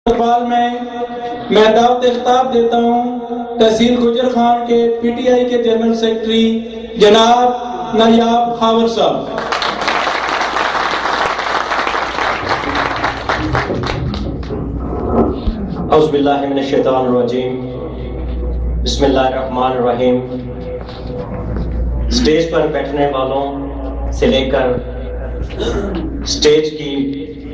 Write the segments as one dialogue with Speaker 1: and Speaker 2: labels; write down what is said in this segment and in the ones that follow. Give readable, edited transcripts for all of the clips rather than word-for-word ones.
Speaker 1: استقبال میں دعوت خطاب دیتا ہوں تحصیل گجر خان کے پی ٹی آئی کے جنرل سیکرٹری جناب نایاب خاور صاحب۔
Speaker 2: اعوذ باللہ من الشیطان الرجیم، بسم اللہ الرحمن الرحیم۔ اسٹیج پر بیٹھنے والوں سے لے کر اسٹیج کی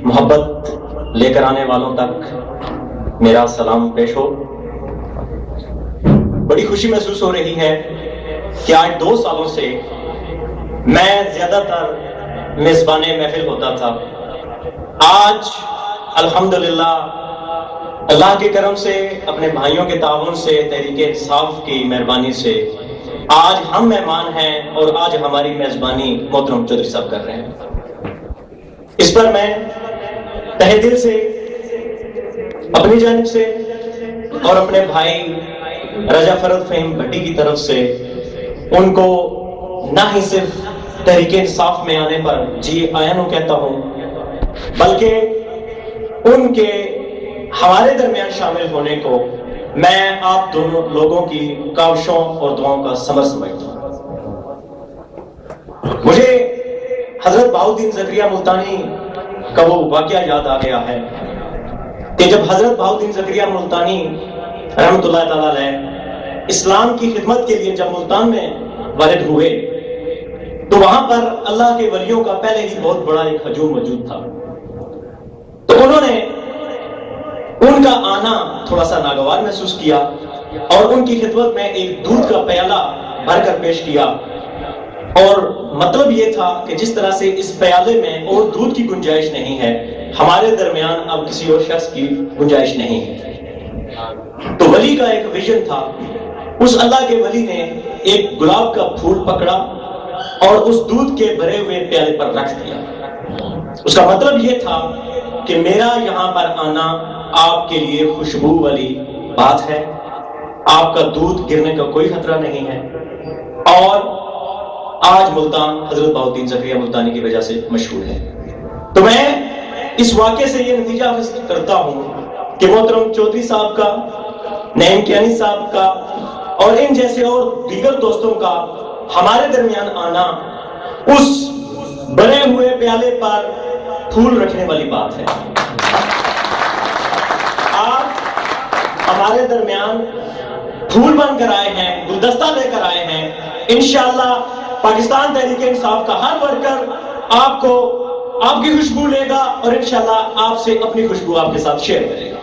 Speaker 2: محبت لے کر آنے والوں تک میرا سلام پیش ہو۔ بڑی خوشی محسوس ہو رہی ہے کہ آج 2 سالوں سے میں زیادہ تر میزبان محفل ہوتا تھا۔ آج الحمدللہ اللہ کے کرم سے، اپنے بھائیوں کے تعاون سے، تحریک انصاف کی مہربانی سے آج ہم مہمان ہیں اور آج ہماری میزبانی محترم چودھری صاحب کر رہے ہیں۔ اس پر میں تہہ دل سے اپنی جانب سے اور اپنے بھائی رجا فرد فہیم بھٹی کی طرف سے ان کو نہ ہی صرف تحریک انصاف میں آنے پر جی آئین ہوں کہتا ہوں، بلکہ ان کے ہمارے درمیان شامل ہونے کو میں آپ دونوں لوگوں کی کاوشوں اور دعاؤں کا ثمر سمجھتا ہوں۔ مجھے حضرت بہاؤالدین زکریا ملتانی کا وہ واقعہ یاد آ گیا ہے کہ جب حضرت بہاؤالدین زکریا ملتانی رحمۃ اللہ تعالی علیہ اسلام کی خدمت کے لیے جب ملتان میں وارد ہوئے تو وہاں پر اللہ کے ولیوں کا پہلے ہی بہت بڑا ایک ہجوم موجود تھا۔ تو انہوں نے ان کا آنا تھوڑا سا ناگوار محسوس کیا اور ان کی خدمت میں ایک دودھ کا پیالہ بھر کر پیش کیا، اور مطلب یہ تھا کہ جس طرح سے اس پیالے میں اور دودھ کی گنجائش نہیں ہے، ہمارے درمیان اب کسی اور شخص کی گنجائش نہیں ہے۔ تو ولی کا ایک ویژن تھا، اس اللہ کے ولی نے ایک گلاب کا پھول پکڑا اور اس دودھ کے بھرے ہوئے پیالے پر رکھ دیا۔ اس کا مطلب یہ تھا کہ میرا یہاں پر آنا آپ کے لیے خوشبو والی بات ہے، آپ کا دودھ گرنے کا کوئی خطرہ نہیں ہے، اور آج ملتان حضرت بہاؤالدین زکریا ملتانی کی وجہ سے مشہور ہے۔ تو میں اس واقعے سے یہ نتیجہ حاصل کرتا ہوں کہ محترم چودھری صاحب کا، نعیم کیانی صاحب کا اور ان جیسے اور دیگر دوستوں کا ہمارے درمیان آنا اس بنے ہوئے پیالے پر پھول رکھنے والی بات ہے۔ آپ ہمارے درمیان پھول بن کر آئے ہیں، گلدستہ لے کر آئے ہیں۔ انشاءاللہ پاکستان تحریک انصاف کا ہر ورکر آپ کو آپ کی خوشبو لے گا اور انشاءاللہ آپ سے اپنی خوشبو آپ کے ساتھ شیئر کرے گا۔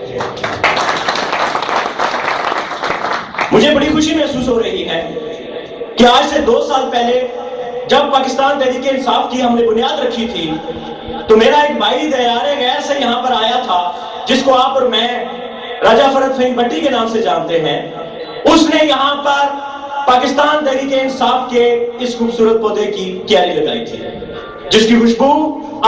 Speaker 2: مجھے بڑی خوشی محسوس ہو رہی ہے کہ آج سے 2 سال پہلے جب پاکستان تحریک انصاف کی ہم نے بنیاد رکھی تھی تو میرا ایک بھائی دیار غیر سے یہاں پر آیا تھا، جس کو آپ اور میں رجا فرد فہیم بھٹی کے نام سے جانتے ہیں۔ اس نے یہاں پر پاکستان تحریک انصاف کے اس خوبصورت پودے کی کیاری لگائی تھی، جس کی خوشبو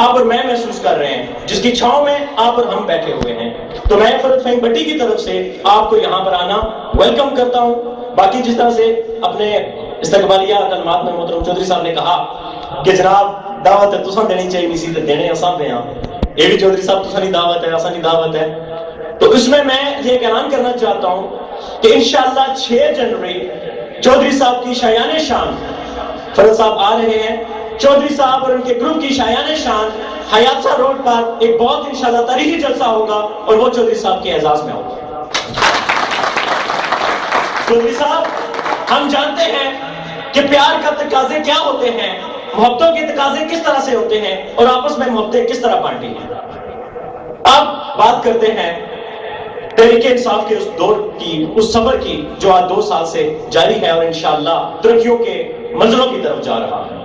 Speaker 2: آپ اور میں محسوس کر رہے ہیں، جس کی چھاؤں میں آپ اور ہم بیٹھے ہوئے ہیں۔ تو میں فرد فہیم بھٹی کی طرف سے آپ کو یہاں پر آنا ویلکم کرتا ہوں۔ باقی جس طرح سے اپنے استقبالیہ کلمات میں محترم چودھری صاحب نے کہا کہ جناب دعوت ہے تساں دینی چاہیے نہیں سی دینے اساں پہ ہاں، یہ بھی چودھری صاحب تساں دی دعوت ہے اساں دی دعوت ہے۔ تو اس میں یہ اعلان کرنا چاہتا ہوں کہ انشاءاللہ 6 جنوری چودھری صاحب کی شایان شان فرد صاحب آ رہے ہیں۔ چودھری صاحب اور ان کے گروپ کی شایان شان حیاتسہ روڈ پر ایک بہت انشاءاللہ تاریخی جلسہ ہوگا اور وہ چودھری صاحب کے اعزاز میں ہوگا۔ چودھری صاحب، ہم جانتے ہیں کہ پیار کا تقاضے کیا ہوتے ہیں، محبتوں کے تقاضے کس طرح سے ہوتے ہیں اور آپس میں محبتیں کس طرح بانٹی ہیں۔ اب بات کرتے ہیں تحریک انصاف کے اس دور کی، اس سفر کی جو آج 2 سال سے جاری ہے اور انشاءاللہ ترقیوں کے منزلوں کی طرف جا رہا ہے۔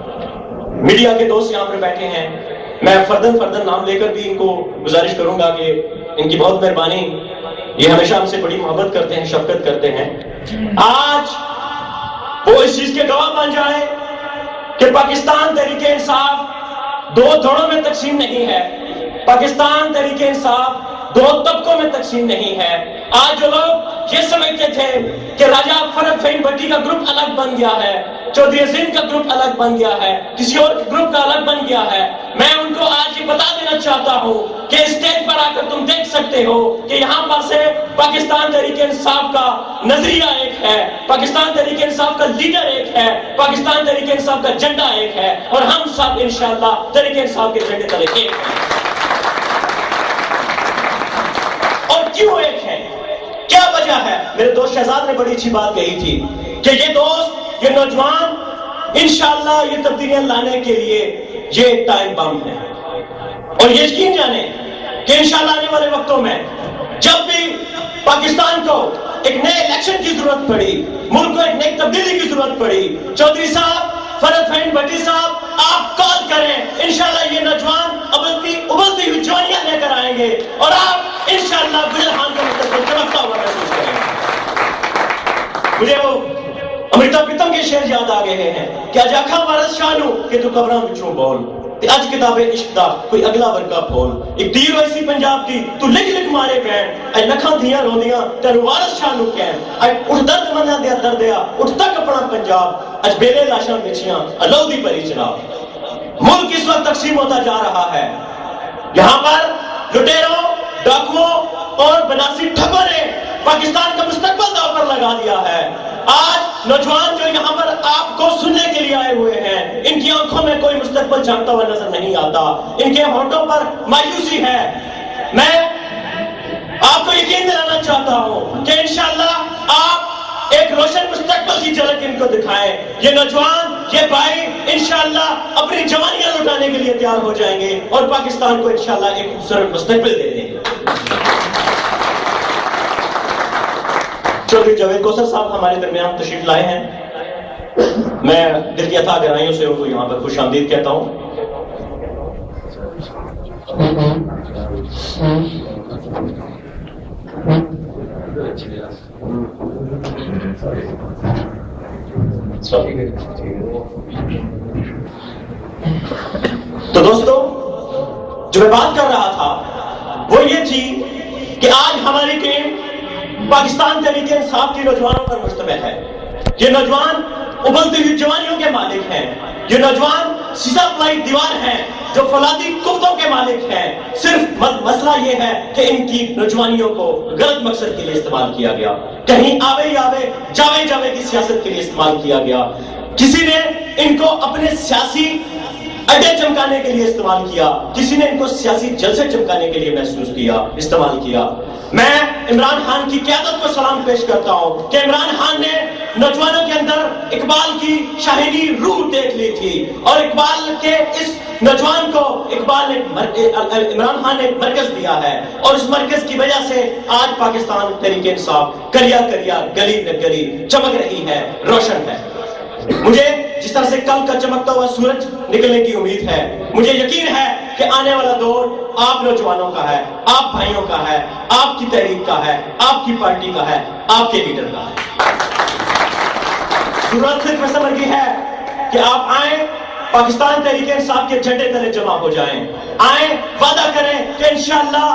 Speaker 2: میڈیا کے دوست یہاں پر بیٹھے ہیں، میں فردن نام لے کر بھی ان کو گزارش کروں گا کہ ان کی بہت مہربانی، یہ ہمیشہ ہم سے بڑی محبت کرتے ہیں، شفقت کرتے ہیں۔ آج وہ اس چیز کے گواہ بن جائیں کہ پاکستان تحریک انصاف 2 دھڑوں میں تقسیم نہیں ہے، پاکستان تحریک انصاف 2 طبقوں میں تقسیم نہیں ہے۔ آج جو لوگ یہ سمجھتے تھے کہ راجہ فرد فہیم بھٹی کا گروپ الگ بن گیا ہے، چودھری عظیم کا گروپ الگ بن گیا ہے, کسی اور گروپ کا الگ بن گیا ہے. میں ان کو آج یہ بتا دینا چاہتا ہوں کہ اسٹیج پر آ کر تم دیکھ سکتے ہو کہ یہاں پر سے پاکستان تحریک انصاف کا نظریہ ایک ہے, پاکستان تحریک انصاف کا لیڈر ایک ہے, پاکستان تحریک انصاف کا جھنڈا ایک ہے, اور ہم سب انشاءاللہ تحریک انصاف کے جھنڈے تلے ایک ہیں. اور کیوں ایک ہے, کیا وجہ ہے؟ میرے دوست شہزاد نے بڑی اچھی بات کہی تھی کہ یہ دوست, یہ نوجوان انشاءاللہ یہ تبدیلیاں لانے کے لیے یہ ٹائم بم ہے. اور یہ یقین جانے کہ انشاءاللہ آنے والے وقتوں میں جب بھی پاکستان کو ایک نئے الیکشن کی ضرورت پڑی, ملک کو ایک نئی تبدیلی کی ضرورت پڑی, چودھری صاحب, فرد فہیم بھٹی صاحب, آپ کال کریں, انشاءاللہ یہ نوجوان ابلتی ہوئی جوانیاں لے کر آئیں گے اور آپ انشاءاللہ گجران کا مستقبل چمکتا ہوا محسوس کریں گے. مجھے وہ امرتا پریتم کے شعر یاد آ گئے ہیں کہ اج آکھاں وارث شاہ کہ تو قبراں وچوں بول, تے اج کتاب عشق دا کوئی اگلا ورقہ کھول, ایک تیر ہوئی سی پنجاب دی تو لکھ لکھ مارے پین, اج لکھاں دھیاں روندیاں تینوں وارث شاہ نو کہن, اج اٹھ درد منیا دیا دردیا اٹھ تک اپنا پنجاب, اج بیلے لاشاں بچیاں اللہ دی پری چلا. ملک اس وقت تقسیم ہوتا جا رہا ہے, یہاں پر لٹیروں, ڈاکوؤں اور بناسی ٹھگوں نے پاکستان کا مستقبل داؤ پر لگا دیا ہے. آج نوجوان جو یہاں پر آپ کو سننے کے لیے آئے ہوئے ہیں, ان کی آنکھوں میں کوئی مستقبل جھانکتا ہوا نظر نہیں آتا, ان کے ہونٹوں پر مایوسی ہے. میں آپ کو یقین دلانا چاہتا ہوں کہ انشاءاللہ آپ ایک روشن مستقبل کی جھلک ان کو دکھائیں. یہ نوجوان, یہ بھائی انشاءاللہ اپنی جوانیاں لٹانے کے لیے تیار ہو جائیں گے اور پاکستان کو انشاءاللہ ایک خوبصورت مستقبل دے دیں گے. چودھری جاوید کوثر صاحب ہمارے درمیان تشریف لائے ہیں. میں دل کی عطا گہرائیوں سے ان کو یہاں پر خوش آمدید کہتا ہوں. تو دوستو, جو میں بات کر رہا تھا وہ یہ تھی کہ آج ہماری ٹیم پاکستان تحریک انصاف کی نوجوانوں پر مشتمل ہے. یہ نوجوان ابلتی ہوئی جوانیوں کے مالک ہیں, یہ نوجوان سیسا پلائی دیوار ہیں جو فولادی کفتوں کے مالک ہیں. صرف مسئلہ یہ ہے کہ ان کی نوجوانیوں کو غلط مقصد کے لیے استعمال کیا گیا, کہیں آوے جاوے کی سیاست کے لیے استعمال کیا گیا. کسی نے ان کو اپنے سیاسی اڈے چمکانے کے لیے استعمال کیا, کسی نے ان کو سیاسی جلسے چمکانے کے لیے محسوس کیا, استعمال کیا. میں عمران خان کی قیادت کو سلام پیش کرتا ہوں کہ عمران خان نے نوجوانوں کے اندر اقبال کی شاہینی روح دیکھ لی تھی, اور اقبال کے اس نوجوان کو عمران خان نے مرکز دیا ہے, اور اس مرکز کی وجہ سے آج پاکستان تحریک انصاف کریا گلی نہ گلی چمک رہی ہے, روشن ہے. مجھے جس طرح سے کل کا چمکتا ہوا سورج نکلنے کی امید ہے, مجھے یقین ہے کہ آنے والا دور آپ نوجوانوں کا ہے, آپ بھائیوں کا ہے, آپ کی تحریک کا ہے, آپ کی پارٹی کا ہے, آپ کے لیڈر کا ہے. ضرورت صرف اس عمر کی ہے کہ آپ آئیں, پاکستان تحریک انصاف کے جھنڈے تلے جمع ہو جائیں, آئیں, وعدہ کریں کہ انشاءاللہ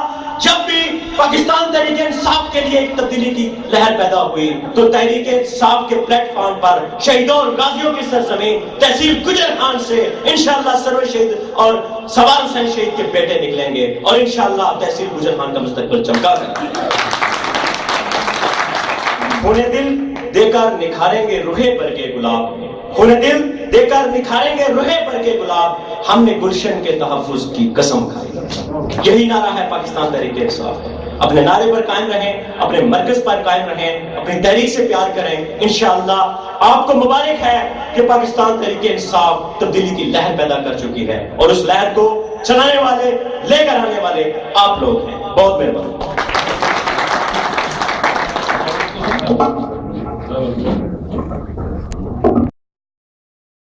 Speaker 2: جب بھی پاکستان تحریک انصاف کے لیے ایک تبدیلی کی لہر پیدا ہوئی تو تحریک انصاف کے پلیٹ فارم پر شہیدوں اور غازیوں کی سرزمین تحصیل گجر خان سے انشاءاللہ سرور شہید اور سوار حسین شہید کے بیٹے نکلیں گے, اور انشاءاللہ تحصیل گجر خان کا مستقبل چمکا ہے. خون دل دے کر نکھاریں گے روحے پر کے گلاب, خون دل دے کر نکھاریں گے روحے پر کے گلاب, ہم نے گلشن کے تحفظ کی قسم کھائی. یہی نعرہ ہے پاکستان تحریک انصاف. اپنے نعرے پر قائم رہیں, اپنے مرکز پر قائم رہیں, اپنی تحریک سے پیار کریں. انشاءاللہ آپ کو مبارک ہے کہ پاکستان تحریک انصاف تبدیلی کی لہر پیدا کر چکی ہے, اور اس لہر کو چلانے والے, لے کر آنے والے آپ لوگ ہیں. بہت مہربانی.